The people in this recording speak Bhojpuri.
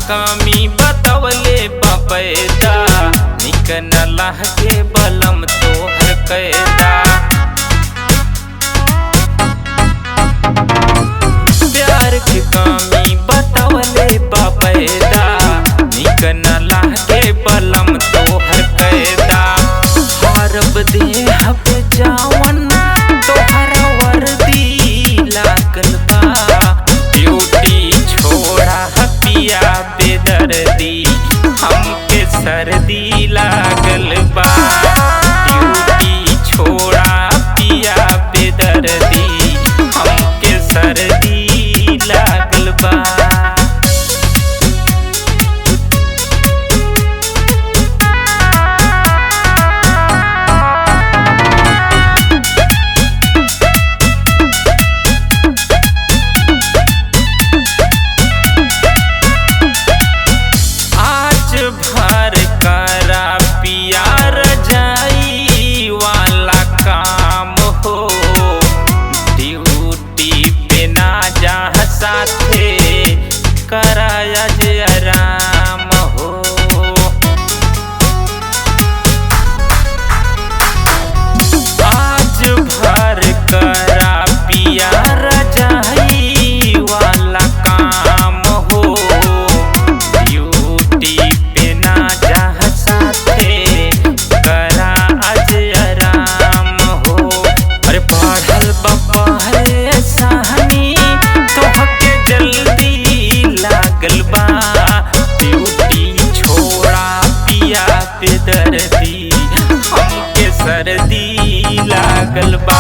कामी बतवले बपैदा निकन लहके बलम तोहर कैदा। प्यार की कामी बतवले बपैदा निकन लहके बलम तोहर कैदा। हरब देह पे जावन तोहर वर्दी लागल बा। ड्यूटी छोड़ा पिया बेदर्दी हमके सर्दी लागल बा। ड्यूटी छोड़ा पिया बेदर्दी हमके सर्दी लागल बा। भर करा पिया रजाई वाला काम हो। ड्यूटी पे ना जा साथे कराया जे आराम हो। आज भर करा पिया रजाई वाला काम हो। ड्यूटी छोड़ा पिया बेदर्दी हमके सर्दी लागल बा।